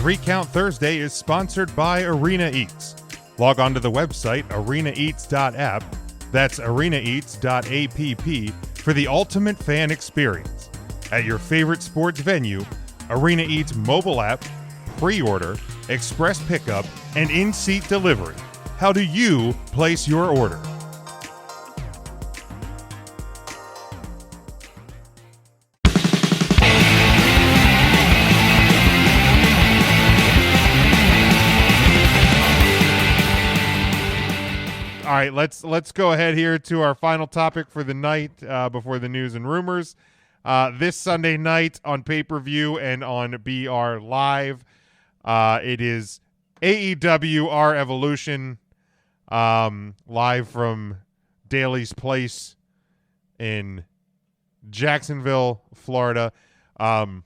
3 Count Thursday is sponsored by Arena Eats. Log on to the website arenaeats.app, that's arenaeats.app, for the ultimate fan experience. At your favorite sports venue, Arena Eats mobile app, pre-order, express pickup, and in-seat delivery. How do you place your order? All right, let's go ahead here to our final topic for the night before the news and rumors. This Sunday night on pay-per-view and on BR Live, it is AEW Revolution live from Daly's Place in Jacksonville, Florida. There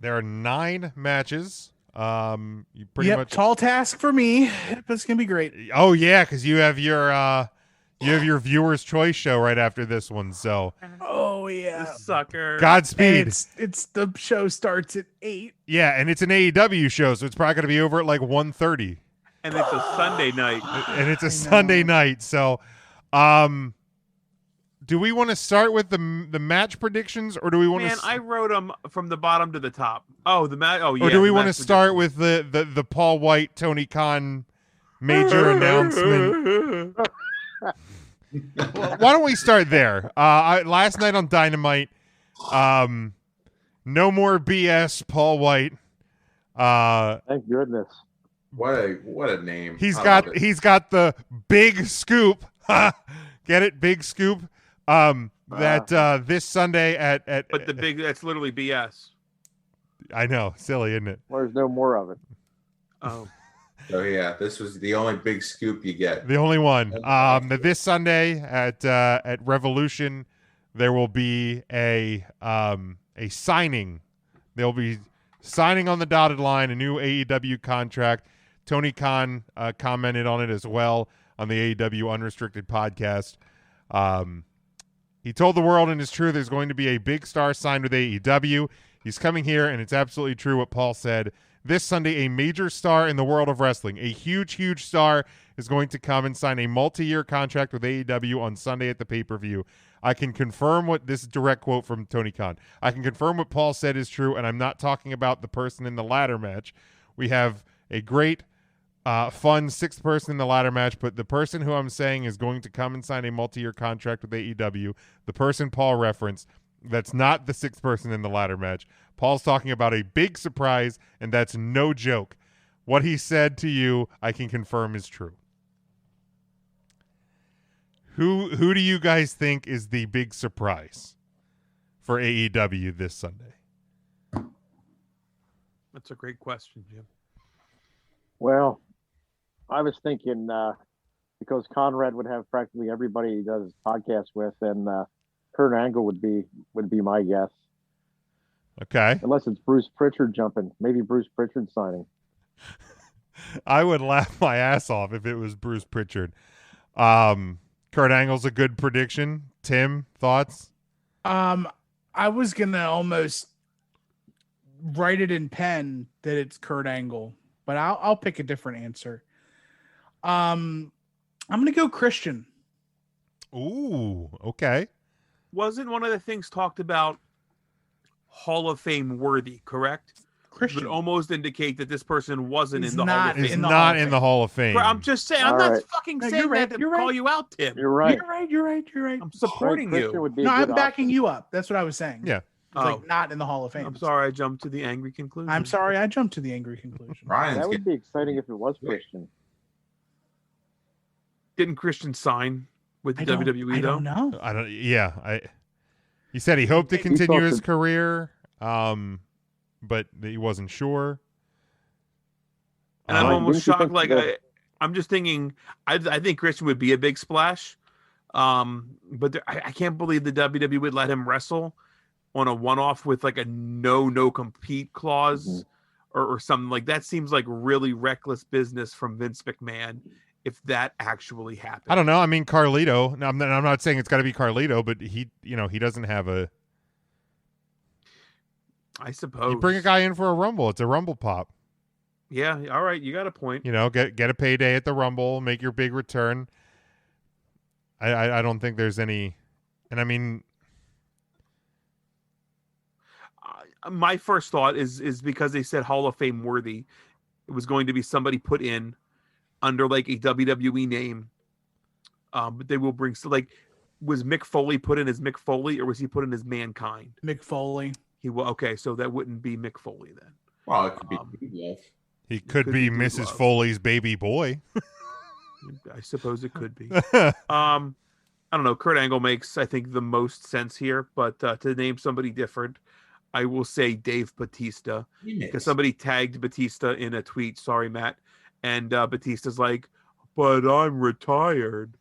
are 9 matches. You pretty much tall task for me, but it's gonna be great. Oh yeah, because you have your viewers' choice show right after this one. So oh yeah, sucker. Godspeed. It's the show starts at 8. Yeah, and it's an AEW show, so it's probably gonna be over at like 1:30. And it's a Sunday night. And it's a Sunday night. So, do we want to start with the match predictions, or do we want to? Man, I wrote them from the bottom to the top. Oh, the match. Oh, yeah. Or do we want to start with the Paul White, Tony Khan major announcement? Well, why don't we start there? Last night on Dynamite, no more BS. Paul White. Thank goodness. What a name. He's got the big scoop. Get it? Big scoop. That this Sunday at But that's literally BS. I know, silly, isn't it? There's no more of it. Oh. So yeah, this was the only big scoop you get. The only one. That this Sunday at Revolution, there will be a signing. They'll be signing on the dotted line a new AEW contract. Tony Khan commented on it as well on the AEW Unrestricted podcast. He told the world, and it's true, there's going to be a big star signed with AEW. He's coming here, and it's absolutely true what Paul said. This Sunday, a major star in the world of wrestling, a huge, huge star, is going to come and sign a multi-year contract with AEW on Sunday at the pay-per-view. I can confirm what this is, direct quote from Tony Khan. I can confirm what Paul said is true, and I'm not talking about the person in the ladder match. We have a great, fun 6th person in the ladder match, but the person who I'm saying is going to come and sign a multi-year contract with AEW, the person Paul referenced, that's not the 6th person in the ladder match. Paul's talking about a big surprise, and that's no joke. What he said to you, I can confirm is true. Who do you guys think is the big surprise for AEW this Sunday? That's a great question, Jim. Well, I was thinking because Conrad would have practically everybody he does podcasts with, and Kurt Angle would be my guess. Okay. Unless it's Bruce Pritchard jumping. Maybe Bruce Pritchard signing. I would laugh my ass off if it was Bruce Pritchard. Kurt Angle's a good prediction. Tim, thoughts? I was gonna almost write it in pen that it's Kurt Angle, but I'll pick a different answer. I'm gonna go Christian. Ooh, okay. Wasn't one of the things talked about Hall of Fame worthy, correct? Christian Would almost indicate that this person wasn't in the Hall not of Fame. Is not in the Hall of Fame. I'm just saying. I'm All not right. fucking No, saying you're right, that to you're call right. you out, Tim. You're right. You're right. I'm supporting Christian you. would be a No, good I'm backing option. you up. That's what I was saying. Yeah. It's like not in the Hall of Fame. I'm sorry I jumped to the angry conclusion. I'm sorry I jumped to the angry conclusion. Ryan's That would getting be exciting if it was Christian. Didn't Christian sign with the WWE I though? don't know. I don't. Yeah, he said he hoped to He continue thought his that- career, but he wasn't sure. And I'm Right. almost Didn't you shocked. think Like that- I'm just thinking. I think Christian would be a big splash. But I can't believe the WWE would let him wrestle on a one-off with like a no compete clause or something like that. Seems like really reckless business from Vince McMahon if that actually happened. I don't know. I mean, Carlito. I'm not saying it's got to be Carlito, but he doesn't have a. I suppose. You bring a guy in for a Rumble. It's a Rumble pop. Yeah, all right, you got a point. You know, get a payday at the Rumble, make your big return. I don't think there's any, and I mean, my first thought is because they said Hall of Fame worthy, it was going to be somebody put in under like a WWE name. But they will bring was Mick Foley put in as Mick Foley, or was he put in as Mankind? Mick Foley. He will. Okay, so that wouldn't be Mick Foley then. Well, it could be Meatloaf. he could be Mrs. Foley's baby boy. I suppose it could be. I don't know. Kurt Angle makes, I think, the most sense here, but to name somebody different, I will say Dave Batista, because somebody tagged Batista in a tweet. Sorry, Matt. And Batista's like, but I'm retired.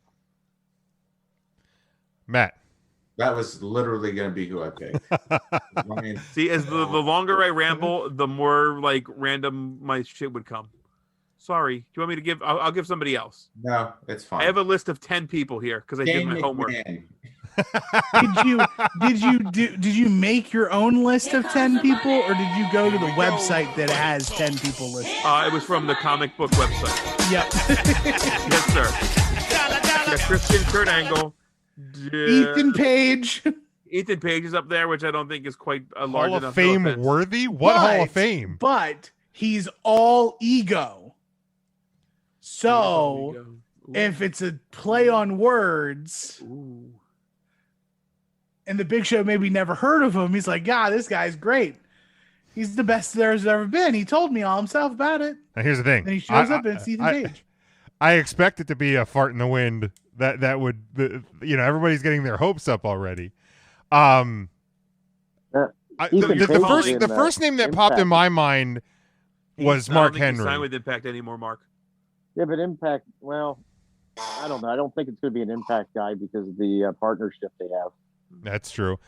Matt. That was literally going to be who I picked. See, as the longer I ramble, the more like random my shit would come. Sorry. Do you want me to give? I'll give somebody else. No, it's fine. I have a list of 10 people here because I did my homework. Did you make your own list of 10 people, or did you go to the website that has 10 people listed? It was from the comic book website. Yep. Yes, sir. Yeah, Christian, Kurt Angle, Ethan Page. Ethan Page is up there, which I don't think is quite a large Hall enough. of Fame offense. worthy? What Hall of Fame? But he's all ego. So if it's a play on words, and the Big Show maybe never heard of him, he's like, yeah, this guy's great. He's the best there's ever been. He told me all himself about it. Now here's the thing. And he shows up and it's Ethan Page. I expect it to be a fart in the wind. That would, everybody's getting their hopes up already. The first name that popped in my mind was Mark Henry. Sign with Impact anymore, Mark. Yeah, but Impact, well, I don't know. I don't think it's going to be an Impact guy because of the partnership they have. That's true.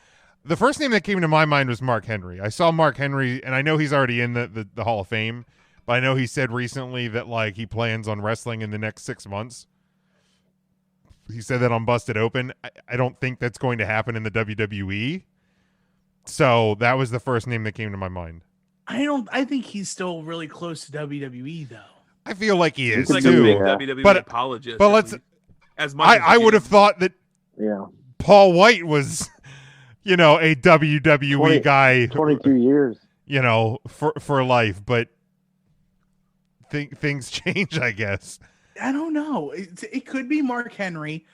The first name that came to my mind was Mark Henry. I saw Mark Henry, and I know he's already in the Hall of Fame, but I know he said recently that like he plans on wrestling in the next 6 months. He said that on Busted Open. I don't think that's going to happen in the WWE. So that was the first name that came to my mind. I think he's still really close to WWE though. I feel like he is He's like too. a big WWE apologist. But let's. As much I would have thought that. Yeah. Paul White was, a WWE guy. 22 years. For life, but things change, I guess. I don't know. It could be Mark Henry.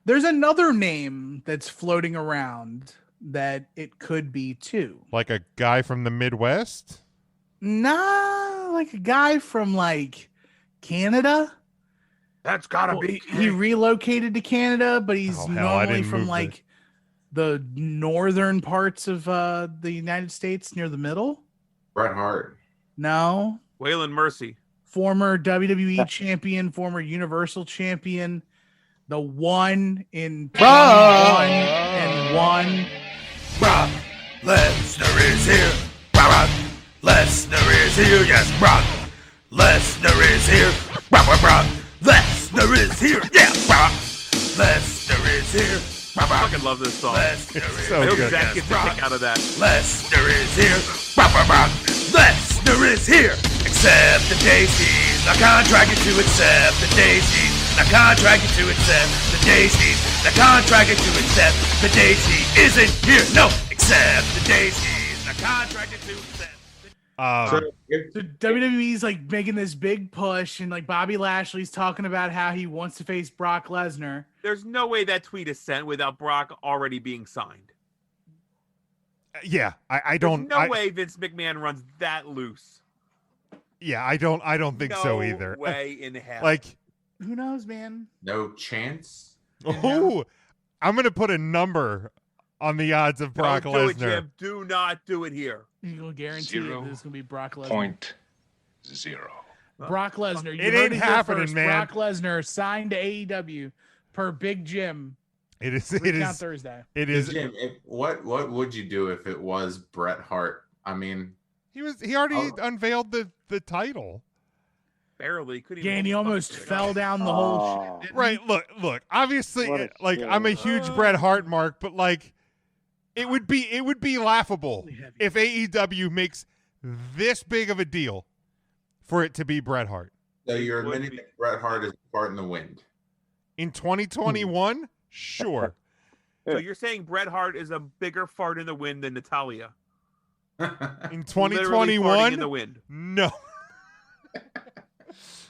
There's another name that's floating around that it could be too. Like a guy from the Midwest? Nah, like a guy from like Canada. That's gotta be. He relocated to Canada, but he's normally from like the northern parts of the United States near the middle. Bret Hart. No. Waylon Mercy. Former WWE champion, former Universal champion, the one in 21 and 1. Brock Lesnar is here. Brock Lesnar is here. Yes, Brock Lesnar is here. Brock Lesnar is here. Yeah, Brock Lesnar is here. I fucking love this song. So I hope good. Zach gets a kick out of that. Lesnar is here. Brock Lesnar is here. Accept the daisies. Not contracted to accept the daisies. Not contracted to accept the daisies. Not contracted to accept the daisy isn't here. No, accept the daisies. Not contracted to accept. So WWE's like making this big push, and like Bobby Lashley's talking about how he wants to face Brock Lesnar. There's no way that tweet is sent without Brock already being signed. Yeah, I don't. There's no way Vince McMahon runs that loose. Yeah, I don't think so either. No way in hell. Like, who knows, man? No chance. Oh, I'm gonna put a number on the odds of Brock Don't do it, Lesnar. Jim. Do not do it here. You will guarantee that this is gonna be Brock Lesnar. 0.0. Brock Lesnar. You It heard ain't here happening, first. man. Brock Lesnar signed to AEW per Big Jim. It is. Recount Thursday. It is. Jim, what would you do if it was Bret Hart? I mean, He already unveiled the title. Barely. Couldn't Yeah, even and he almost fell down the whole shit. Right. Look. Obviously, What a like shame. I'm a huge Bret Hart mark, but like, It would be laughable Really heavy. if AEW makes this big of a deal for it to be Bret Hart. So you're would admitting be. that Bret Hart is a fart in the wind. In 2021, sure. So you're saying Bret Hart is a bigger fart in the wind than Natalia? In Literally farting in the 2021, wind. no.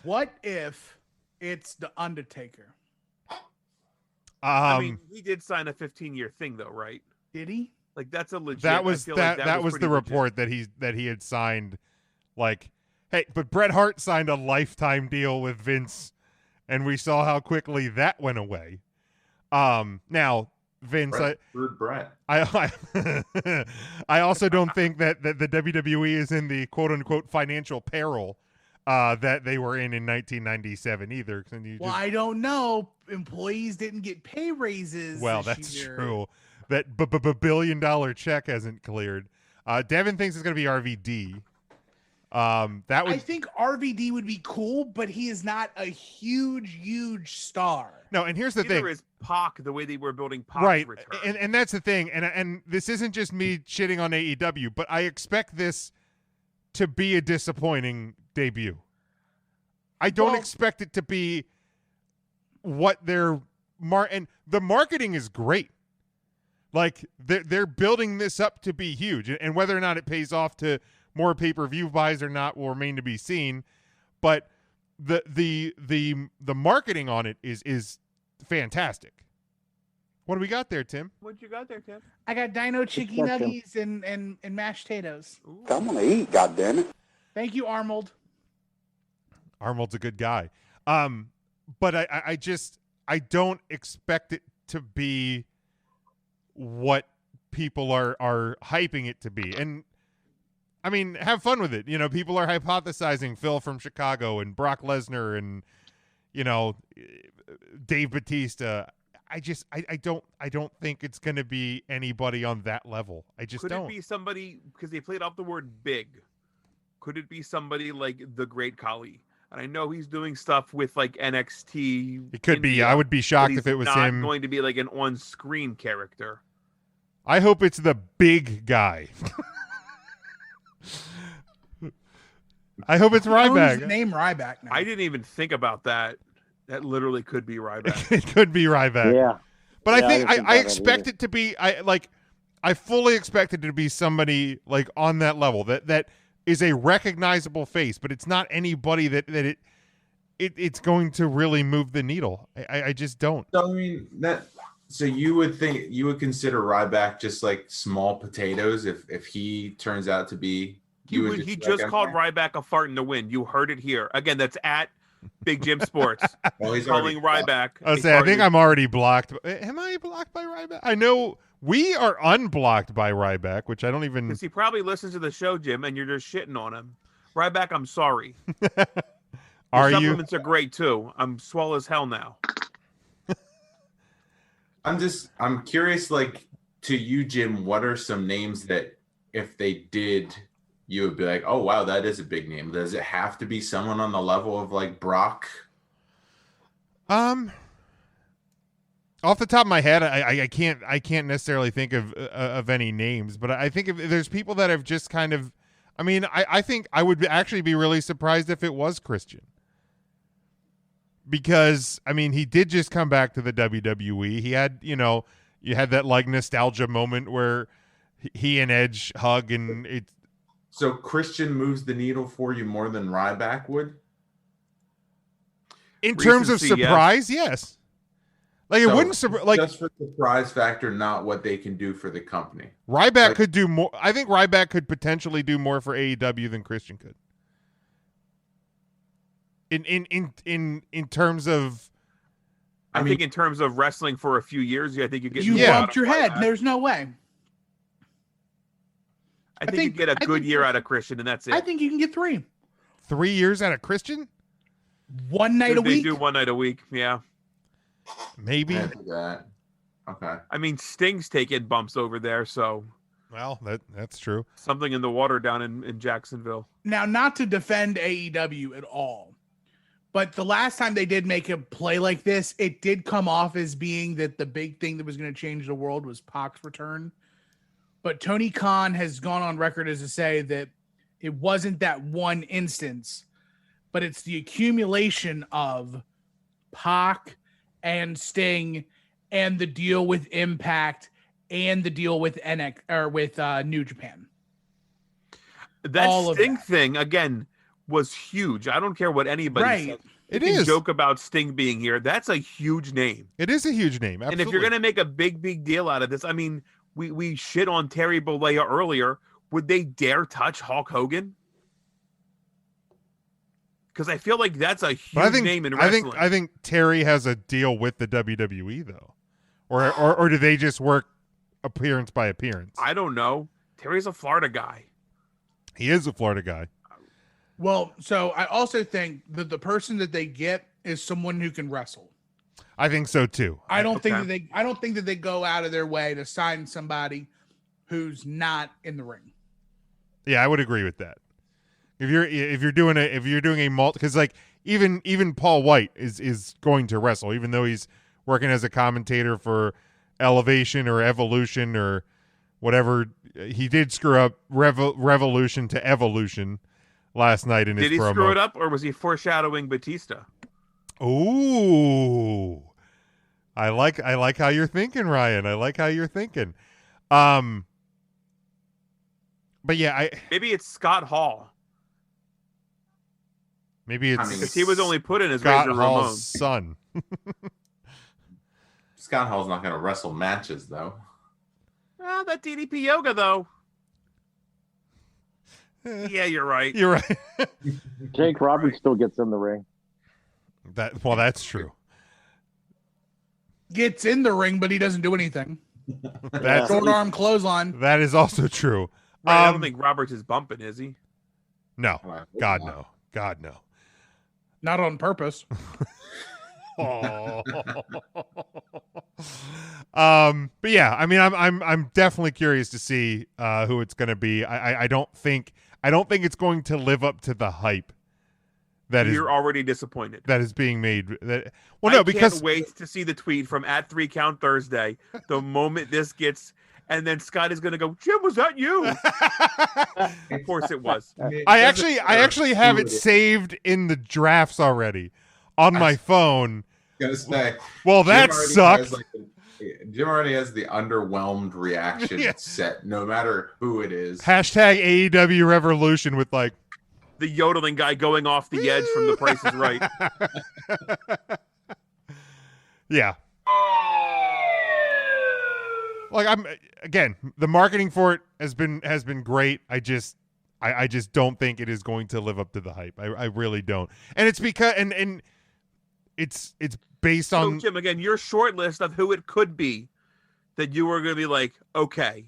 What if it's the Undertaker? I mean, he did sign a 15-year thing, though, right? Did he? Like that's a legit. that was I feel that like that was pretty the legit. report that he had signed. Like, hey, but Bret Hart signed a lifetime deal with Vince, and we saw how quickly that went away. Now Vince, Rude Bret. I also don't think that the WWE is in the quote unquote financial peril that they were in 1997 either. Well, I don't know. Employees didn't get pay raises. Well, this that's year. true. That $1 billion check hasn't cleared. Devin thinks it's going to be RVD. That would I think RVD would be cool, but he is not a huge star. no. And here's the Neither thing, is Pac the way they were building Pac's right? return. And that's the thing. And this isn't just me shitting on AEW, but I expect this to be a disappointing debut. I don't Well- expect it to be what their and the marketing is great. Like they're building this up to be huge, and whether or not it pays off to more pay-per-view buys or not will remain to be seen. But the marketing on it is fantastic. What do we got there, Tim? What you got there, Tim? I got Dino Chicky Good question. Nuggies and mashed potatoes. Ooh. I'm gonna eat, goddammit. Thank you, Arnold. Arnold's a good guy. But I don't expect it to be what people are hyping it to be. And I mean, have fun with it. You know, people are hypothesizing Phil from Chicago and Brock Lesnar and, you know, Dave Bautista. I don't think it's going to be anybody on that level. I just Could don't. it be somebody, because they played off the word big, could it be somebody like the Great Khali? And I know he's doing stuff with like NXT. It could be. India, I would be but shocked he's if it was not him. going to be like an on-screen character. I hope it's the big guy. I hope it's Who owns the Ryback. name Ryback now. I didn't even think about that. That literally could be Ryback. It could be Ryback. Yeah. But Yeah, I think I didn't I think about that expect either. it to be I fully expect it to be somebody like on that level that is a recognizable face, but it's not anybody that it's going to really move the needle. I just don't. So I mean so you would consider Ryback just like small potatoes if he turns out to be He just called Ryback a fart in the wind. You heard it here. Again, that's at Big Jim Sports. Well, he's Calling already- Ryback. I was a saying, I fart think in- I'm already blocked. Am I blocked by Ryback? I know we are unblocked by Ryback, which I don't even. Because he probably listens to the show, Jim, and you're just shitting on him. Ryback, I'm sorry. Are Your you? supplements are great too. I'm swell as hell now. I'm curious, like, to you, Jim, what are some names that if they did, you would be like, oh wow, that is a big name. Does it have to be someone on the level of like Brock? Off the top of my head, I can't necessarily think of any names, but I think if there's people that have just kind of, I mean, I think I would actually be really surprised if it was Christian, because I mean he did just come back to the WWE. He had, you had that like nostalgia moment where he and Edge hug, and it's So Christian moves the needle for you more than Ryback would? in terms of Recency, yes. surprise, yes. Like it So wouldn't like just for surprise factor, not what they can do for the company. Ryback Like- could do more. I think Ryback could potentially do more for AEW than Christian could. In terms of, I mean, think in terms of wrestling for a few years, I think you get You Yeah. bumped your head. There's no way. I think you think- get a I good think- year out of Christian, and that's it. I think you can get 3. 3 years out of Christian, One night a They week. do one night a week. Yeah. maybe. I think that. Okay. I mean, Sting's taking bumps over there, so Well, that's true. something in the water down in Jacksonville. Now, not to defend AEW at all, but the last time they did make a play like this, it did come off as being that the big thing that was going to change the world was Pac's return. But Tony Khan has gone on record as to say that it wasn't that one instance, but it's the accumulation of Pac and Sting and the deal with Impact and the deal with NX or with New Japan. That All of Sting that. thing again was huge. I don't care what anybody Right. says. It You can is. joke about Sting being here. That's a huge name. It is a huge name. Absolutely. And if you're going to make a big deal out of this, I mean, we shit on Terry Bollea earlier. Would they dare touch Hulk Hogan? Because I feel like that's a huge name in wrestling. I think Terry has a deal with the WWE though, or do they just work appearance by appearance? I don't know. Terry's a Florida guy. He is a Florida guy. Well, so I also think that the person that they get is someone who can wrestle. I think so too. I don't think Okay. that I don't think that they go out of their way to sign somebody who's not in the ring. Yeah, I would agree with that. If you're doing a multi, because like even Paul White is going to wrestle, even though he's working as a commentator for Elevation or Evolution or whatever. He did screw up Revolution to Evolution last night in his Did he promo. screw it up, or was he foreshadowing Batista? Ooh, I like how you're thinking, Ryan. I like how you're thinking. But yeah, Maybe it's Scott Hall, maybe it's because he was only put in as Scott Razor Hall's Ramon. son. Scott Hall's not going to wrestle matches though. Ah, that DDP yoga though. Yeah, you're right. You're right. Jake Roberts still gets in the ring. That's true. Gets in the ring, but he doesn't do anything. That's Short arm clothesline. that is also true. Right, I don't think Roberts is bumping, is he? No. I hope God not. no. God no. Not on purpose. Oh. But yeah, I mean, I'm definitely curious to see who it's going to be. I don't think it's going to live up to the hype You're already disappointed. that is being made. Well, I no, because can't wait to see the tweet from @3Count Thursday. The moment this gets, and then Scott is going to go, Jim, was that you? Of course it was. I actually have it saved in the drafts already on my phone. Gonna say. Well, that Jim already sucks. has, Jim already has the underwhelmed reaction Yeah. set, no matter who it is. Hashtag AEW Revolution with like. The yodeling guy going off the edge from The Price is Right. Yeah. Like the marketing for it has been great. I just don't think it is going to live up to the hype. I really don't. And it's because and it's based So, on Jim, again, your short list of who it could be that you were going to be like, okay,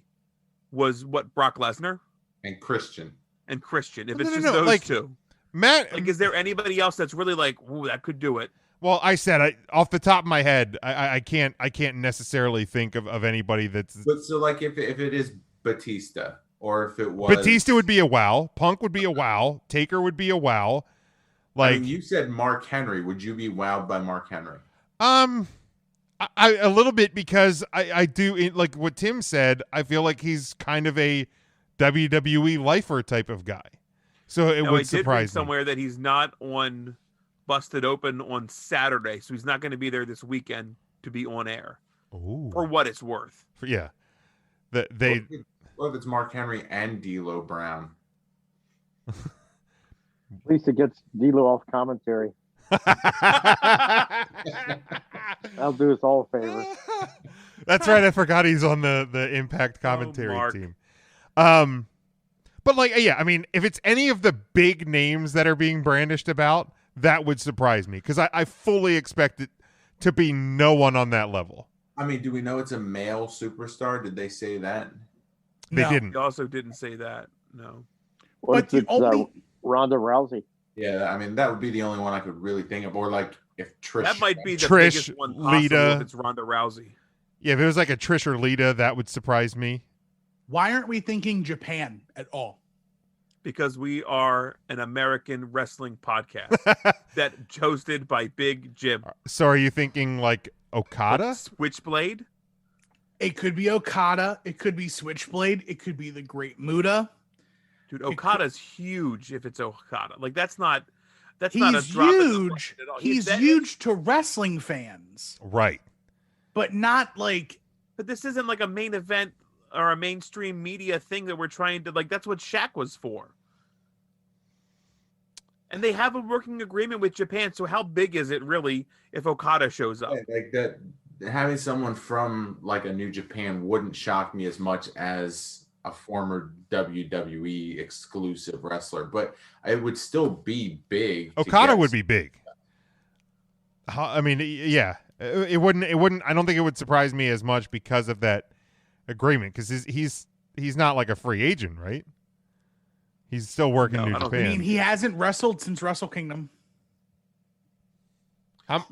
was what, Brock Lesnar And Christian. and Christian. If No, it's no, just no, those like- two. Matt. Like, is there anybody else that's really like, ooh, that could do it? Well, I said off the top of my head, I can't necessarily think of anybody that's But so, like, if it is Batista, or if it was Batista would be a wow, Punk would be a wow, Taker would be a wow. I Like mean, you said Mark Henry. Would you be wowed by Mark Henry? I a little bit because I do like what Tim said. I feel like he's kind of a WWE lifer type of guy, so it Now, I would did read surprise me. somewhere that he's not on Busted Open on Saturday, so he's not going to be there this weekend to be on air. Ooh. For what it's worth. Yeah, they What if it's Mark Henry and D'Lo Brown? At least it gets D'Lo off commentary. That'll do us all a favor. That's right. I forgot he's on the Impact commentary Mark. team. But like, yeah, I mean, if it's any of the big names that are being brandished about, that would surprise me because I fully expect it to be no one on that level. I mean, do we know it's a male superstar? Did they say that? They No. didn't. He also didn't say that. No. What But if the it's only Ronda Rousey? Yeah, I mean, that would be the only one I could really think of. Or like if Trish. That might be the Trish, biggest one possible Lita. if it's Ronda Rousey. Yeah, if it was like a Trish or Lita, that would surprise me. why aren't we thinking Japan at all? Because we are an American wrestling podcast that hosted by Big Jim. So are you thinking like Okada? Switchblade? It could be Okada. It could be Switchblade. It could be the Great Muta. Dude, Okada's huge if it's Okada. Like that's not a He's drop in the huge. bucket at all. He's huge to wrestling fans, Right. but not like. But this isn't like a main event or a mainstream media thing that we're trying to like. That's what Shaq was for. And they have a working agreement with Japan. So how big is it really if Okada shows up? Like that, having someone from like a New Japan wouldn't shock me as much as a former WWE exclusive wrestler, but it would still be big. Okada would be big. I mean, yeah, it wouldn't. I don't think it would surprise me as much because of that agreement. Because he's not like a free agent, right? He's still working New Japan. I mean, he hasn't wrestled since Wrestle Kingdom.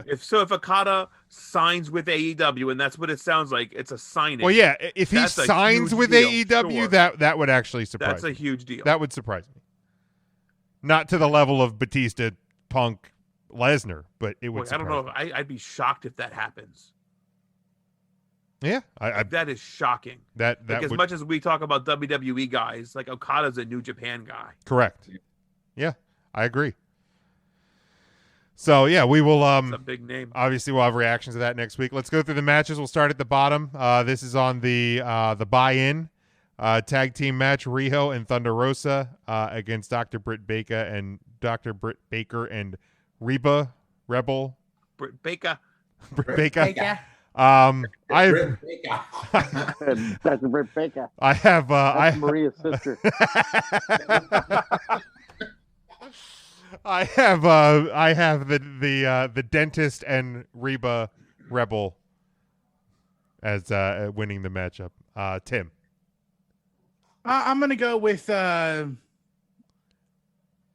If Okada signs with AEW, and that's what it sounds like, it's a signing. Well, yeah, if he signs with AEW, sure. that would actually surprise That's a huge deal. That would surprise me. Not to the level of Batista, Punk, Lesnar, but it would. I don't know. I'd be shocked if that happens. Yeah, that is shocking. That as much as we talk about WWE guys, like Okada's a New Japan guy. Correct. Yeah, I agree. So yeah, we will. It's a big name. Obviously, we'll have reactions to that next week. Let's go through the matches. We'll start at the bottom. This is on the buy-in tag team match: Riho and Thunder Rosa against Dr. Britt Baker and Reba Rebel. Britt Baker. Britt Baker. That's Britt Baker. I have That's Maria's sister. I have the dentist and Reba Rebel as winning the matchup. Tim. I'm gonna go with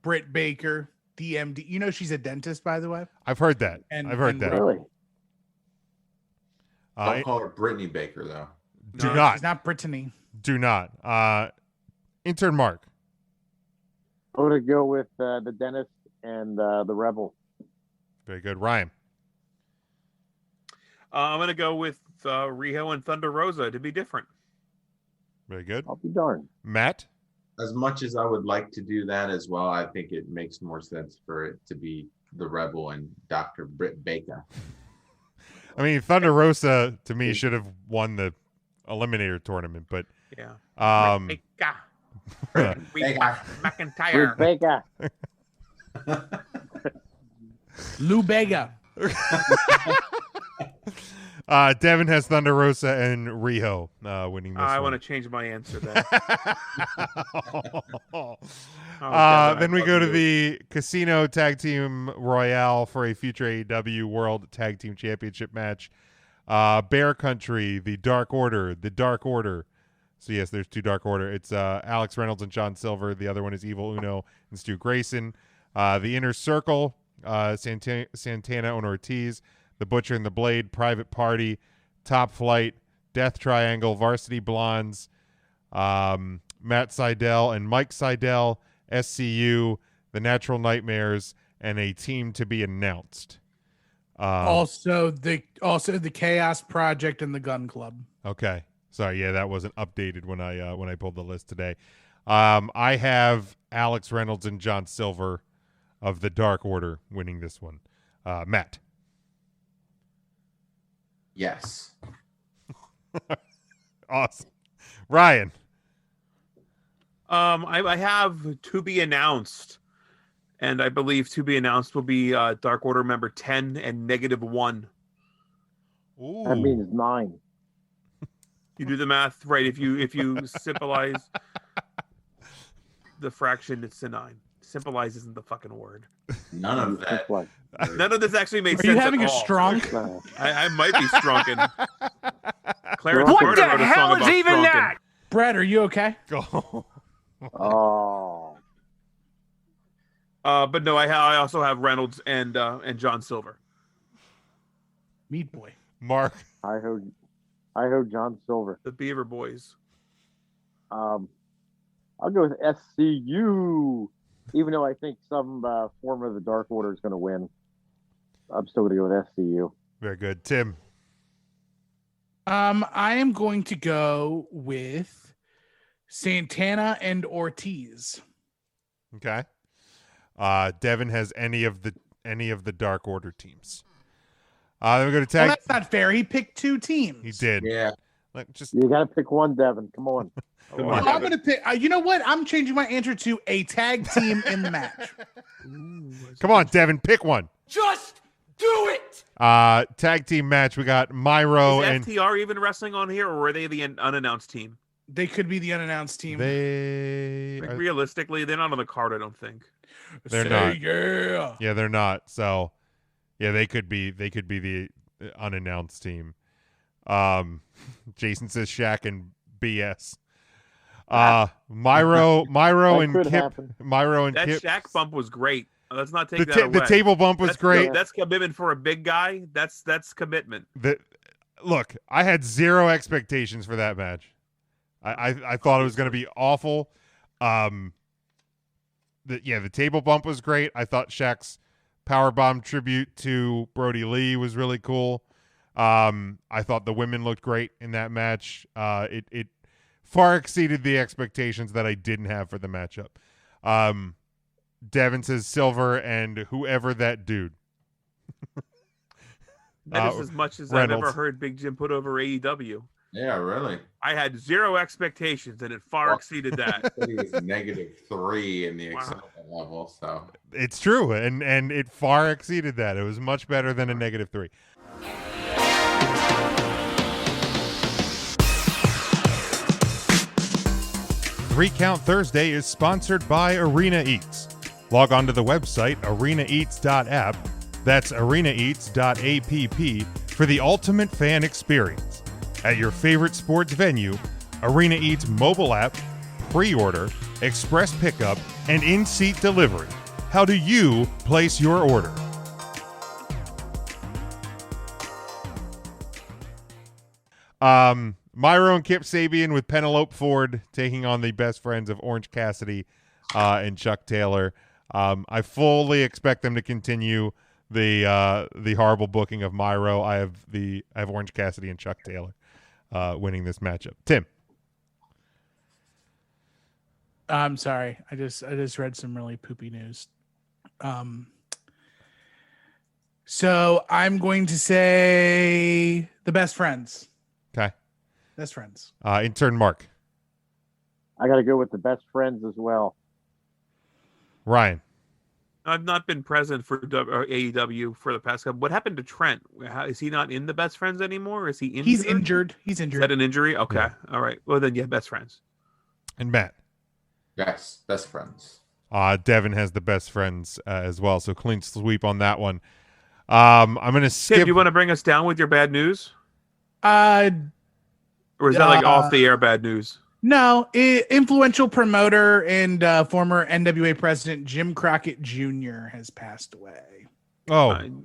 Britt Baker, DMD. You know she's a dentist, by the way. I've heard that. I've heard that. Really? Don't call her Brittany Baker though. Do not. She's not Brittany. Do not. Intern Mark. I'm gonna go with the dentist and the Rebel. Very good, Ryan. I'm gonna go with Riho and Thunder Rosa to be different. Very good. I'll be darned. Matt. As much as I would like to do that as well, I think it makes more sense for it to be the Rebel and Dr. Britt Baker. I mean, Thunder Rosa to me should have won the Eliminator tournament, but yeah. McIntyre. Baker. Lou Bega. Devin has Thunder Rosa and Riho winning this I one. want to change my answer then. Then we go to the Casino Tag Team Royale for a future AEW World Tag Team Championship match. Bear Country, the Dark Order. So yes, there's two Dark Order. It's Alex Reynolds and John Silver. The other one is Evil Uno and Stu Grayson. The Inner Circle, Santana and Ortiz. The Butcher and the Blade, Private Party, Top Flight, Death Triangle, Varsity Blondes, Matt Seidel and Mike Seidel, SCU, The Natural Nightmares, and a team to be announced. Also the Chaos Project and the Gun Club. Okay. Sorry, yeah, that wasn't updated when I pulled the list today. I have Alex Reynolds and John Silver of the Dark Order winning this one. Matt. Yes. Awesome. Ryan. I have to be announced, and I believe to be announced will be Dark Order member 10 and -1. Ooh. That means 9. You do the math right. If you symbolize the fraction, it's a 9. Symbolize isn't the fucking word. None of that. None of this actually made sense. Are you having at a all. strunk? I might be strunken. Clarence What Carter the wrote a song hell is about even strunken. that? Brad, are you okay? Go. Oh. But no, I also have Reynolds and John Silver. Meat Boy. Mark. I heard John Silver. The Beaver Boys. I'll go with SCU. Even though I think some form of the Dark Order is going to win, I'm still going to go with SCU. Very good. Tim. I am going to go with Santana and Ortiz. Okay. Devin has any of the Dark Order teams. Then we go to tag. Well, that's not fair. He picked 2 teams. He did. Yeah. Like, just You got to pick one, Devin. Come on. Come Well, on, I'm Devin. going to pick. You know what? I'm changing my answer to a tag team in the match. come on, Devin, pick one. Just do it! Tag team match. We got Myro Is and FTR even wrestling on here, or were they the unannounced team? They could be the unannounced team. they. Like, realistically, they're not on the card, I don't think. They're Say not. Yeah. Yeah, they're not. So, yeah, they could be the unannounced team. Jason says Shaq and BS. Myro That and could Kip. happen. Myro and That Kip. Shaq bump was great. Let's not take The, that ta- away. the table bump was That's great. That's commitment for a big guy. That's commitment. Look, I had zero expectations for that match. I thought it was going to be awful. The table bump was great. I thought Shaq's powerbomb tribute to Brody Lee was really cool. I thought the women looked great in that match. It far exceeded the expectations that I didn't have for the matchup. Devin says Silver and whoever that dude. That is as much as Reynolds. I've ever heard Big Jim put over AEW. Yeah, really. I had zero expectations, and it far Well- exceeded that. He was -3 in the Wow. excitement level. So It's true, and it far exceeded that. It was much better than a -3. Three Count Thursday is sponsored by Arena Eats. Log on to the website arenaeats.app. That's arenaeats.app for the ultimate fan experience. At your favorite sports venue, Arena Eats mobile app, pre-order, express pickup, and in-seat delivery. How do you place your order? Myro and Kip Sabian with Penelope Ford taking on the best friends of Orange Cassidy and Chuck Taylor. I fully expect them to continue the horrible booking of Myro. I have Orange Cassidy and Chuck Taylor winning this matchup. Tim. I'm sorry. I just read some really poopy news. So I'm going to say the best friends. Okay. Best friends. Intern Mark. I got to go with the best friends as well. Ryan. I've not been present for AEW for the past couple. What happened to Trent? Is he not in the Best Friends anymore? Is he injured? He's injured. He's Is injured. that an injury? Okay. Yeah. All right. Well, then, yeah, Best Friends. And Matt. yes, best friends. Devin has the best friends as well, so clean sweep on that one. I'm going to skip. Tim, do you want to bring us down with your bad news? Uh, Or is that like off the air bad news? no, influential promoter and former NWA president Jim Crockett Jr. has passed away.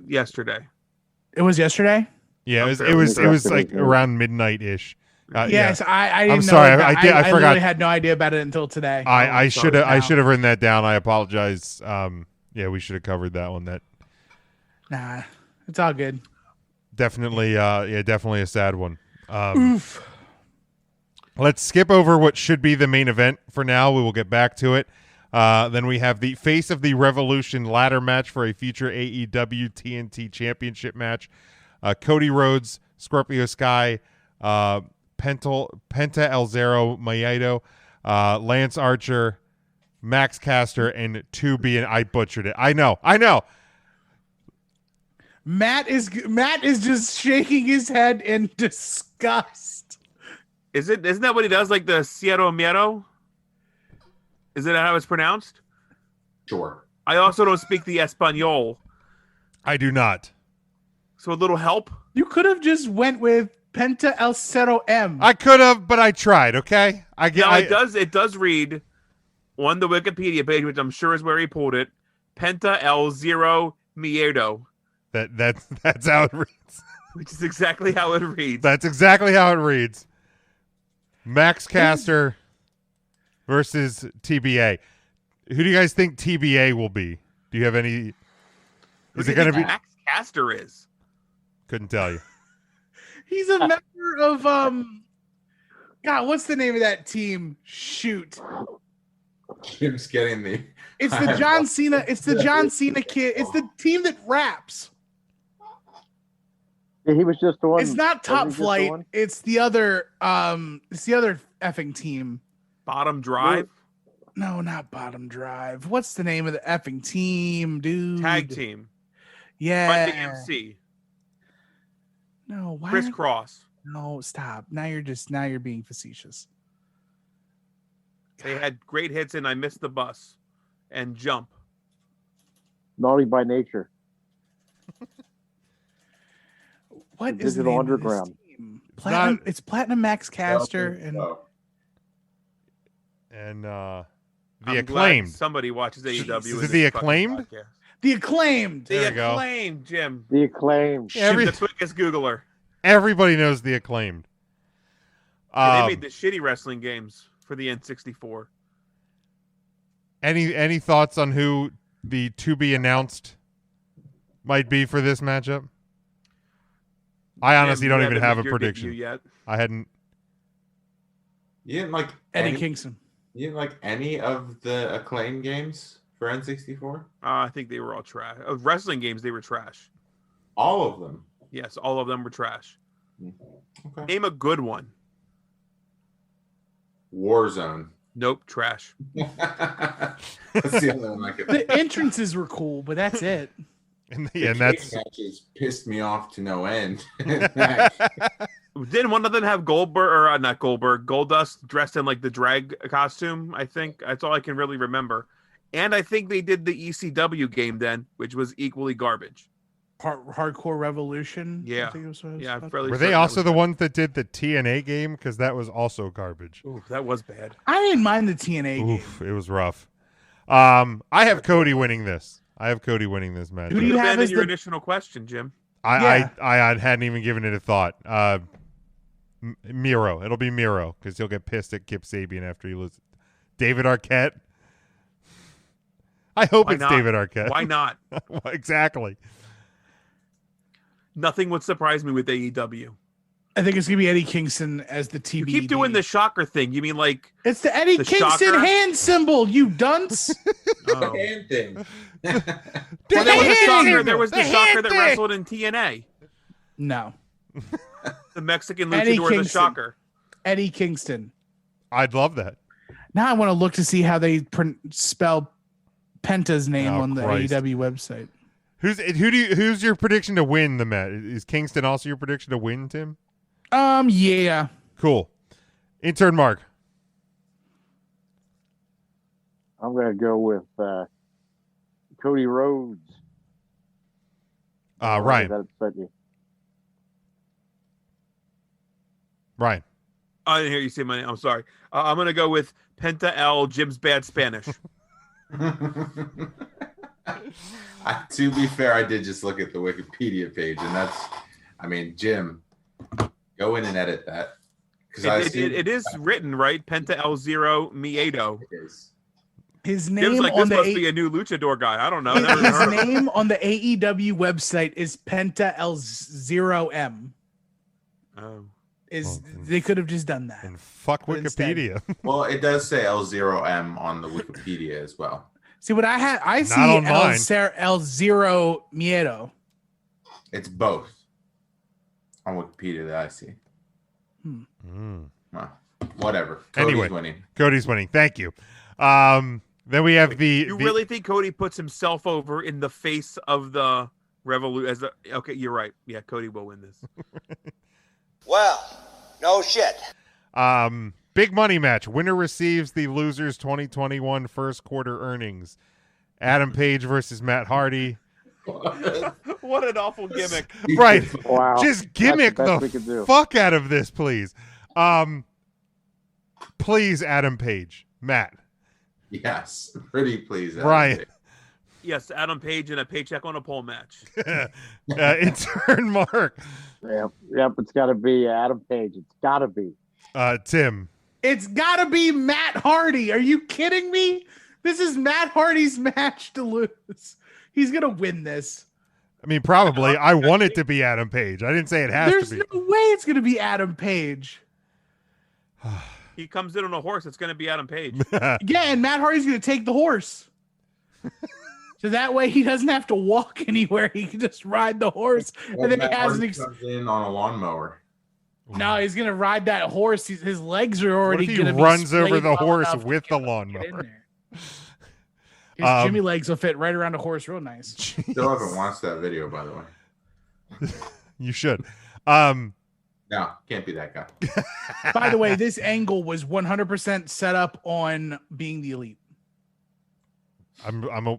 Yesterday. It was yesterday. Yeah, I'm it fairly was sure. like around midnight-ish. Yes, I didn't I'm know. sorry, about- I forgot. literally had no idea about it until today. I should have now. written that down. I apologize. Yeah, we should have covered that one. That Nah, it's all good. definitely definitely a sad one. Oof. Let's skip over what should be the main event for now. We will get back to it. Then we have the Face of the Revolution ladder match for a future AEW TNT Championship match. Cody Rhodes, Scorpio Sky, Penta El Zero Maiedo, Lance Archer, Max Caster, and 2B, and I butchered it. I know. Matt is just shaking his head in disgust. Isn't that what he does? Like the Cierro Miedo? Is it how it's pronounced? Sure. I also don't speak the Espanol. I do not. So a little help. You could have just went with Penta El Cero M. I could have, but I tried. Okay, It does read on the Wikipedia page, which I'm sure is where he pulled it. Penta El Zero Miedo, That's how it reads. which is exactly how it reads. That's exactly how it reads. Max Caster versus TBA. Who do you guys think TBA will be? Do you have any? Who Is do it you going to think be? Max Caster is? Couldn't tell you. He's a member of God, what's the name of that team? Shoot. Jim's getting the. It's the John Cena. It's the John Cena kid. It's the team that raps. Yeah, he was just the one. It's not Top wasn't he just the Flight. one? It's the other effing team. Bottom Drive No, not Bottom Drive. What's the name of the effing team, dude? tag team. Yeah. Run DMC. No, why? Crisscross. No, stop. Now you're being facetious. They had great hits in I Missed the Bus and Jump. Naughty by Nature. What The is the Digital name Underground. of this team? Platinum. It's Platinum Max Caster and The I'm glad Acclaimed. somebody watches AEW. Is in it The this fucking Acclaimed? podcast. the Acclaimed. There The you go. Acclaimed, Jim. The Acclaimed. Every- Jim, the quickest Googler. Everybody knows The Acclaimed. They made the shitty wrestling games for the N64. Any thoughts on who the to be announced might be for this matchup? I honestly Jim, don't you even haven't have made a your prediction. debut yet. I hadn't. You didn't like Eddie any, Kingston. You didn't like any of the Acclaim games for N64? I think they were all trash. Wrestling games, they were trash. All of them. Yes, all of them were trash. Okay. Name a good one. Warzone. Nope, trash. That's the only one I could. The entrances were cool, but that's it. And The that's cage matches pissed me off to no end. Didn't one of them have Goldberg or not Goldberg, Goldust dressed in like the drag costume? I think that's all I can really remember. And I think they did the ECW game then, which was equally garbage. Hardcore Revolution. Yeah. I think it was what it was Yeah, I'm called. fairly Were certain they that also was the bad. ones that did the TNA game? Because that was also garbage. Ooh, that was bad. I didn't mind the TNA game. Oof, it was rough. I have Cody winning this. I have Cody winning this match. Who do you You have abandoned as your the- initial question, Jim. Yeah. I hadn't even given it a thought. Miro. It'll be Miro because he'll get pissed at Kip Sabian after he loses. David Arquette. I hope Why it's not? David Arquette. Why not? Exactly. Nothing would surprise me with AEW. I think it's gonna be Eddie Kingston as the TBD. You keep doing the shocker thing. You mean like It's the Eddie the Kingston shocker? hand symbol, you dunce. oh. Hand thing. Well, there was the hand shocker. thing. There was the The shocker hand that thing. wrestled in TNA. No, The Mexican Eddie luchador, the Kingston. shocker. Eddie Kingston. I'd love that. Now I want to look to see how they spell Penta's name Oh, on the Christ. AEW website. Who's your prediction to win the match? Is Kingston also your prediction to win, Tim? Yeah. Cool. Intern Mark. I'm going to go with Cody Rhodes. Ryan. That upset you. Ryan. I didn't hear you say my name. I'm sorry. I'm going to go with Penta L, Jim's Bad Spanish. To be fair, I did just look at the Wikipedia page, and that's, I mean, Jim, go in and edit that. Because It is written, right? Penta L0 Miedo. His Jim's name like, on this the must be a new luchador guy. I don't know. Never heard his of him. name on the AEW website is Penta L0M. Oh. They could have just done that. And fuck But instead- Wikipedia. Well, it does say L0M on the Wikipedia as well. See what I see on mine. L0 Miedo. It's both on Wikipedia that I see. Well, whatever. Cody's Anyway. winning. Cody's winning. Thank you. Then we have You really think Cody puts himself over in the face of the Revolution? Okay, you're right. Yeah, Cody will win this. Well, no shit. big money match. Winner receives the losers 2021 first quarter earnings. Adam Page versus Matt Hardy. What an awful gimmick. Right. Wow. Just gimmick That's the best we could the do. fuck out of this, please. Please, Adam Page. Matt. Yes. Pretty pleased. Ryan. Yes, Adam Page in a paycheck on a pole match. Intern Mark. Yep, it's got to be Adam Page. It's got to be. Tim. It's gotta be Matt Hardy. Are you kidding me? This is Matt Hardy's match to lose. He's gonna win this. mean, probably. I want it to be Adam Page. I didn't say it has There's to be. no way it's going to be Adam Page. He comes in on a horse. It's going to be Adam Page. Again, Matt Hardy's going to take the horse. So that way he doesn't have to walk anywhere. He can just ride the horse. And then he has an comes in on a lawnmower. No, he's going to ride that horse. His legs are already What if going he to be runs over splayed the well horse enough to with the get in lawnmower? there. His Jimmy legs will fit right around the horse real nice. Still haven't watched that video, by the way. You should. No, can't be that guy. By the way, this angle was 100% set up on being the elite.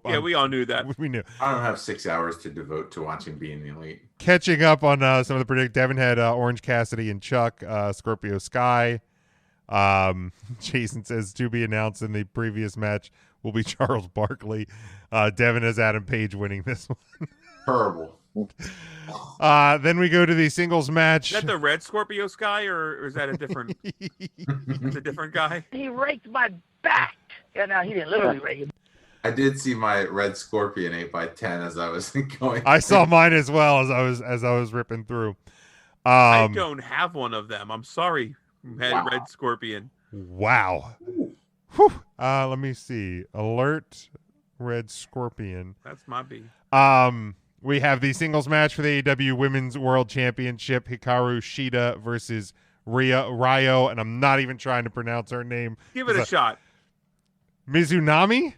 Yeah, we all knew that. We knew. I don't have 6 hours to devote to watching Being the Elite. Catching up on some of the predict. Devin had Orange Cassidy and Chuck, Scorpio Sky. Jason says to be announced in the previous match will be Charles Barkley. Devin has Adam Page winning this one. Terrible. Then we go to the singles match. Is that the red Scorpio Sky, or is that a different? It's a different guy. He raked my back. Yeah, no, he didn't literally rake it. I did see my red Scorpion 8x10 as I was going. I saw mine as well as I was ripping through. I don't have one of them. I'm sorry, red Scorpion. Wow. Whew. Let me see. Alert, red Scorpion. That's my B. We have the singles match for the AEW Women's World Championship. Hikaru Shida versus Ryo, and I'm not even trying to pronounce her name. Give it a shot. Mizunami?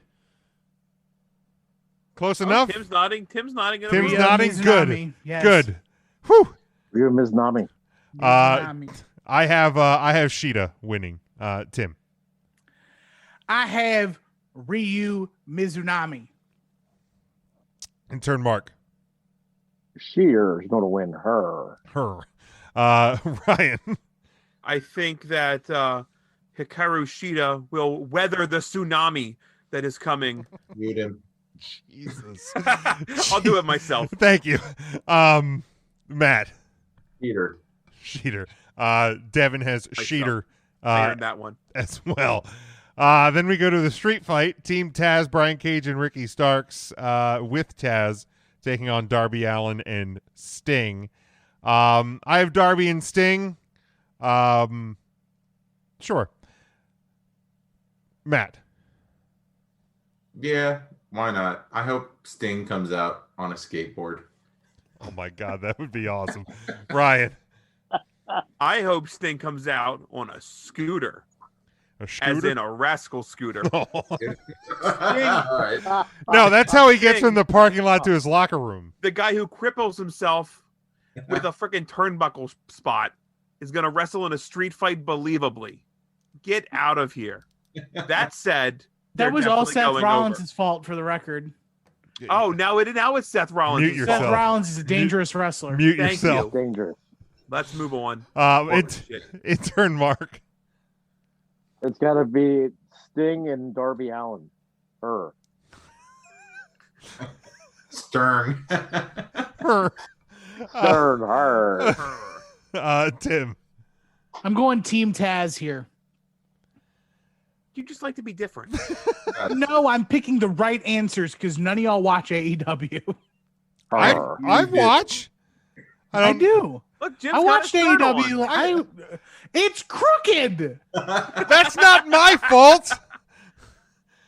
Close enough? Tim's nodding. Tim's Ryo nodding. Good. Mizunami, yes. Good. Whew. Ryo Mizunami. I have Shida winning. Tim. I have Ryu Mizunami. In turn, Mark. Shear's going to win her. Ryan. I think that Hikaru Shida will weather the tsunami that is coming. Mute him. Jesus. I'll do it myself. Thank you. Matt. Peter. Sheeter. Devin has Sheeter I heard that one as well. Then we go to the street fight. Team Taz, Brian Cage, and Ricky Starks with Taz taking on Darby Allin and Sting. I have Darby and Sting. Sure. Matt. Yeah, why not? I hope Sting comes out on a skateboard. Oh my God, that would be awesome. Ryan. I hope Sting comes out on a scooter. A scooter? As in a rascal scooter. All right. No, that's how he gets from the parking lot to his locker room. The guy who cripples himself with a freaking turnbuckle spot is going to wrestle in a street fight believably. Get out of here. That said, That was all definitely Seth going Rollins' over. fault, for the record. Oh, now it's Seth Rollins. Mute yourself. Seth Rollins is a dangerous wrestler. Mute Thank yourself. Dangerous. Let's move on. It's turn, Mark. It's got to be Sting and Darby Allin. Her. Stern. Her. Stern, her. Tim. I'm going Team Taz here. You just like to be different. No, I'm picking the right answers because none of y'all watch AEW. Her. I watch. I do. Look, Jim's I got watched his shirt AEW. on. It's crooked. That's not my fault.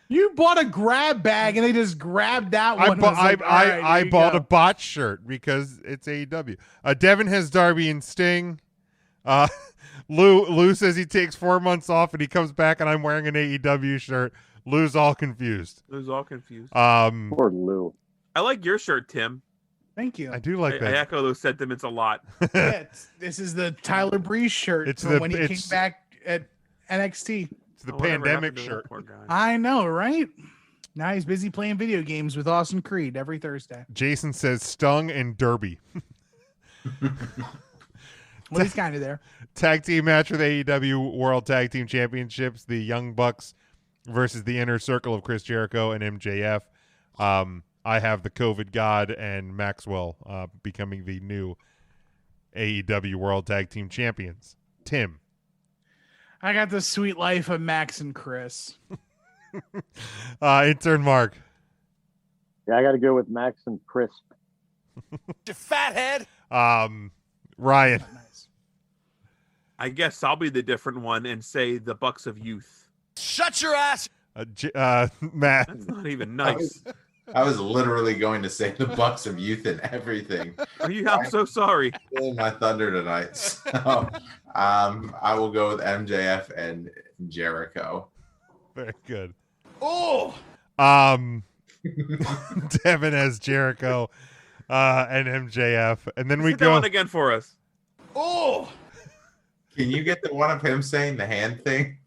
You bought a grab bag and they just grabbed that one. I bought a bot shirt because it's AEW. Devin has Darby and Sting. Lou says he takes 4 months off and he comes back and I'm wearing an AEW shirt. Lou's all confused. Poor Lou. I like your shirt, Tim. Thank you. I do like I that. echo those sentiments a lot. Yeah, this is the Tyler Breeze shirt It's from when he came back at NXT. It's the Whatever pandemic happened to that shirt. poor guy? I know, right? Now he's busy playing video games with Austin Creed every Thursday. Jason says Stung and Derby. Well, he's kind of there. Tag team match with AEW World Tag Team Championships. The Young Bucks versus the Inner Circle of Chris Jericho and MJF. I have the COVID God and Maxwell becoming the new AEW World Tag Team Champions. Tim. I got the sweet life of Max and Chris. Intern Mark. Yeah, I got to go with Max and Chris. You fathead. Ryan. Nice. I guess I'll be the different one and say the Bucks of Youth. Shut your ass. Matt. That's not even nice. I was literally going to say the Bucks of Youth and everything. I'm so sorry. Stealing my thunder tonight. So, I will go with MJF and Jericho. Very good. Oh. Devin has Jericho and MJF. And then we Hit that go one again for us. Oh. Can you get the one of him saying the hand thing?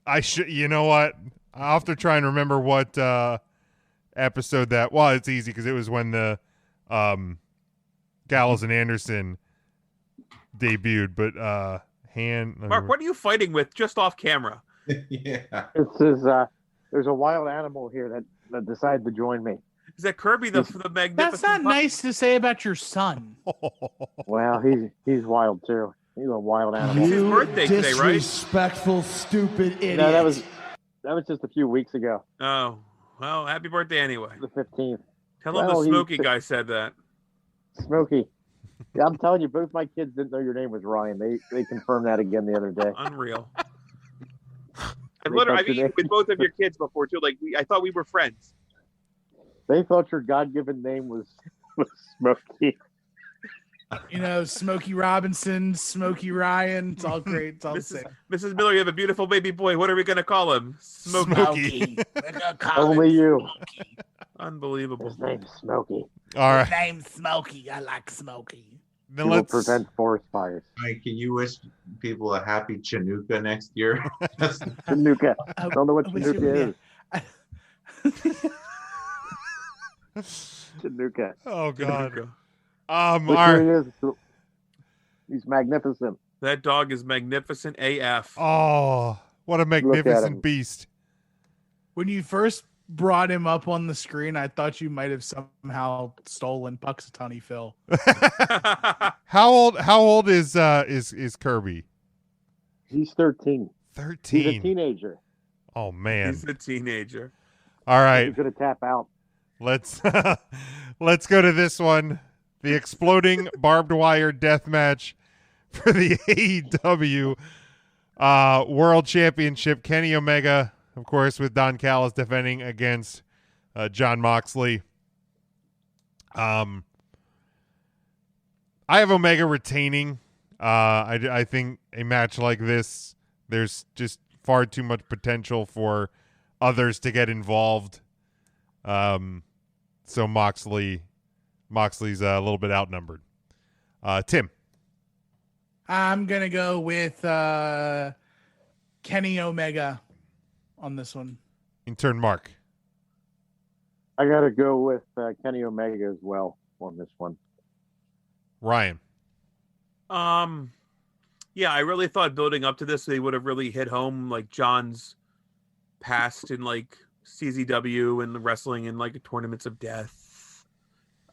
I should, you know what? I'll have to try and remember what episode that. Well, it's easy because it was when the Gallows and Anderson debuted. But hand. Mark, what are you fighting with just off camera? Yeah. This is there's a wild animal here that decided to join me. Is that Kirby the magnificent? That's not pup? nice to say about your son. Well, he's wild too. He's a wild animal. It's his birthday today, right? Disrespectful, stupid idiot. No, that was just a few weeks ago, Oh, well, happy birthday anyway. the 15th. Tell him Well, the he- Smokey guy said that. Smokey. Yeah, I'm telling you, both my kids didn't know your name was Ryan. They confirmed that again the other day. Unreal. I've They thought eaten your name- with both of your kids before too. Like I thought we were friends. They thought your God-given name was Smokey. You know, Smokey Robinson, Smokey Ryan. It's all great. It's all the same. Mrs. Miller, you have a beautiful baby boy. What are we gonna call him? Smokey. Smokey. We're gonna call Only him you. Smokey. Unbelievable. His name's Smokey. All right. His name's Smokey. I like Smokey. Then He will let's. prevent forest fires. Mike, can you wish people a happy Chinooka next year? Chinooka. I- Don't know what I wish it Chinooka would- is. Chinooka. Oh God. Chinooka. All Look right. who he is. He's magnificent. That dog is magnificent AF. Oh, what a him. magnificent beast! When you first brought him up on the screen, I thought you might have somehow stolen Puxatawny Phil. How old is Kirby? He's 13. 13. He's a teenager. Oh man. He's a teenager. All right. He's going to tap out. Let's go to this one. The exploding barbed wire death match for the AEW World Championship. Kenny Omega, of course, with Don Callis defending against John Moxley. I have Omega retaining. I think a match like this, there's just far too much potential for others to get involved. So Moxley's a little bit outnumbered. Tim. I'm gonna go with Kenny Omega on this one. In turn, Mark. I got to go with Kenny Omega as well on this one. Ryan. Yeah, I really thought building up to this, they would have really hit home like John's past in like CZW and wrestling in like tournaments of death,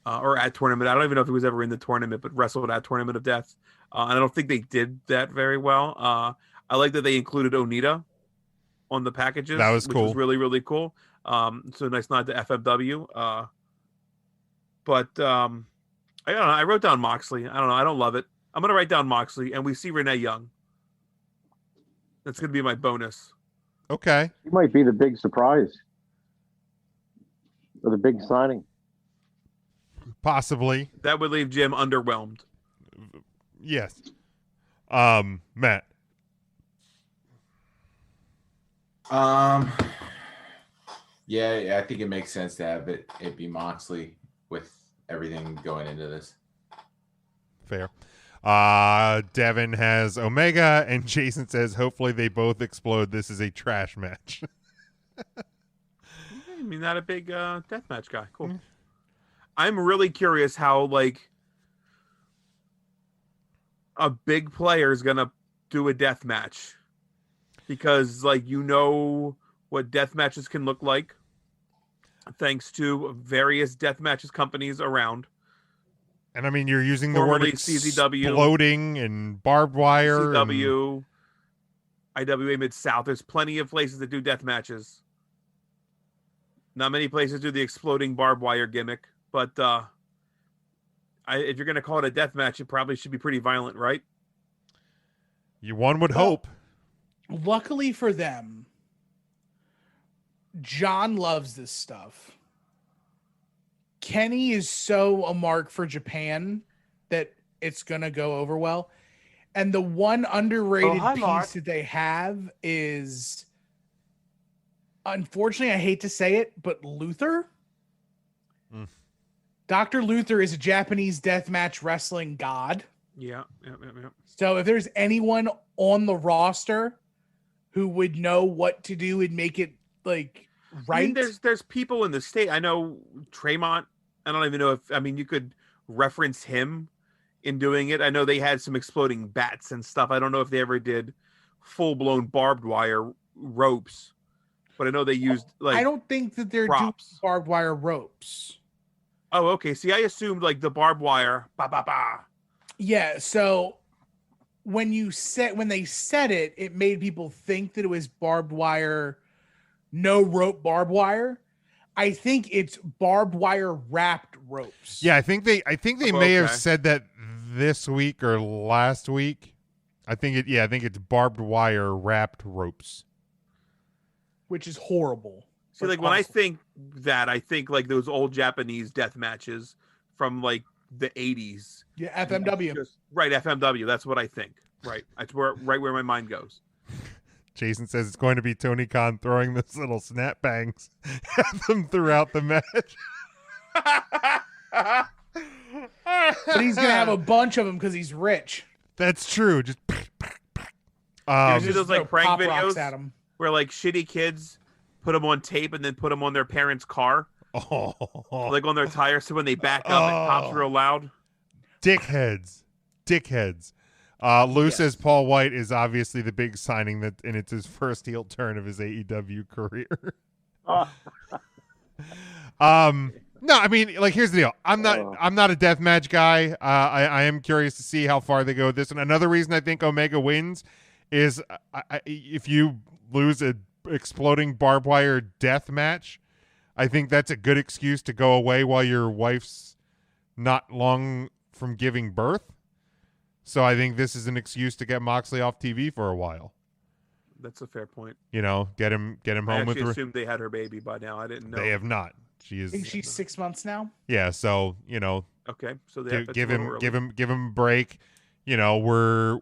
or at tournament. I don't even know if he was ever in the tournament, but wrestled at Tournament of Death. And I don't think they did that very well. I like that they included Onita on the packages. That was which cool. was really, really cool. So nice nod to FMW. But I don't know. I wrote down Moxley. I don't know. I don't love it. I'm going to write down Moxley, and we see Renee Young. That's going to be my bonus. Okay. He might be the big surprise or the big signing. Possibly. That would leave Jim underwhelmed. Yes. Matt. Yeah, I think it makes sense to have it be Moxley with everything going into this. Fair. Devin has Omega, and Jason says, hopefully they both explode. This is a trash match. I mean, not a big deathmatch guy. Cool. I'm really curious how, like, a big player is going to do a death match. Because, like, you know what death matches can look like thanks to various death matches companies around. And I mean, you're using the word Formerly CZW. exploding and barbed wire. and- CW, IWA Mid-South. There's plenty of places that do death matches. Not many places do the exploding barbed wire gimmick, but If you're going to call it a death match, it probably should be pretty violent, right? One would hope. Luckily for them, John loves this stuff. Kenny is so a mark for Japan that it's going to go over well. And the one underrated piece that they have is, unfortunately, I hate to say it, but Luther. Dr. Luther is a Japanese deathmatch wrestling god. Yeah. So if there's anyone on the roster who would know what to do and make it like right, I mean, there's people in the state. I know Tremont. I don't even know if you could reference him in doing it. I know they had some exploding bats and stuff. I don't know if they ever did full blown barbed wire ropes, but I know they used like. I don't think that they're props. doing barbed wire ropes. Oh, okay. See, I assumed like the barbed wire. Ba ba ba. Yeah. So when they said it, it made people think that it was barbed wire, no rope barbed wire. I think it's barbed wire wrapped ropes. Yeah, I think they may have said that this week or last week. I think it's barbed wire wrapped ropes, which is horrible. See, like when I think that, I think like those old Japanese death matches from like the 80s. Yeah, FMW. Right, FMW. That's what I think. Right. That's where my mind goes. Jason says it's going to be Tony Khan throwing those little snap bangs at them throughout the match. But he's going to have a bunch of them because he's rich. That's true. Just you see those like prank videos at him, where like shitty kids put them on tape and then put them on their parents' car, like on their tires, so when they back up, it pops real loud. Dickheads. Lou says Paul White is obviously the big signing and it's his first heel turn of his AEW career. No, I mean, like, here's the deal. I'm not a deathmatch guy. I am curious to see how far they go with this. And another reason I think Omega wins is if you lose a exploding barbed wire death match, I think that's a good excuse to go away while your wife's not long from giving birth. So I think this is an excuse to get Moxley off TV for a while. That's a fair point. You know, get him home with her. I assumed they had her baby by now. I didn't know. They have not. I think she's 6 months now. Yeah, so you know. Okay, so they give him a break. You know, we're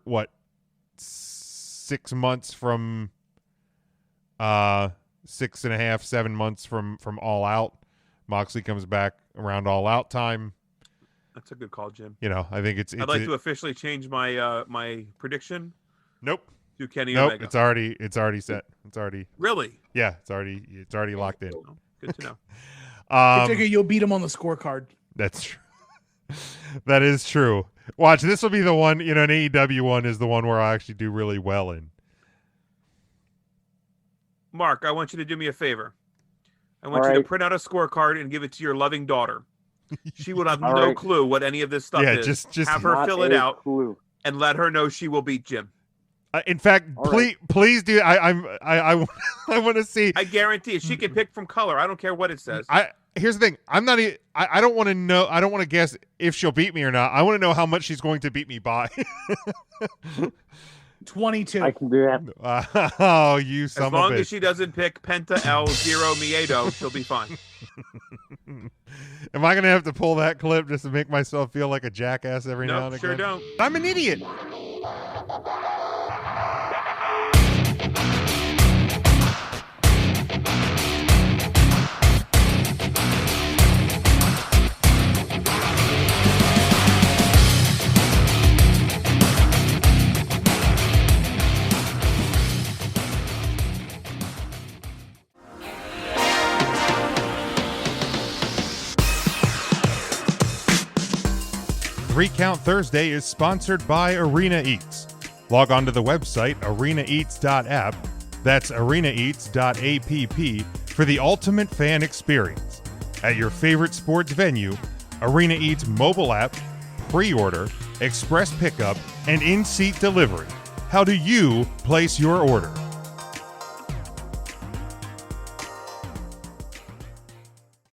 6 months from 6.5, 7 months from All Out. Moxley comes back around All Out time. That's a good call, Jim. You know, I think it's I'd like to officially change my my prediction. Nope. To Kenny Nope. Omega. It's already set. It's already really. Yeah, it's already locked in. Good to know. You'll beat him on the scorecard. That's true. That is true. Watch, this will be the one. You know, an AEW one is the one where I actually do really well in. Mark, I want you to do me a favor. I want you to print out a scorecard and give it to your loving daughter. She will have no clue what any of this stuff is. Just have her fill it out and let her know she will beat Jim. In fact, please do. I want to see. I guarantee it. She can pick from color. I don't care what it says. Here's the thing. I don't want to know. I don't want to guess if she'll beat me or not. I want to know how much she's going to beat me by. 22. I can do that. Oh, you son of a bitch. As long as she doesn't pick Penta El Zero Miedo, she'll be fine. Am I going to have to pull that clip just to make myself feel like a jackass every now and again? Sure don't. I'm an idiot. Three Count Thursday is sponsored by Arena Eats. Log on to the website arenaeats.app, that's arenaeats.app, for the ultimate fan experience. At your favorite sports venue, Arena Eats mobile app, pre-order, express pickup, and in-seat delivery. How do you place your order?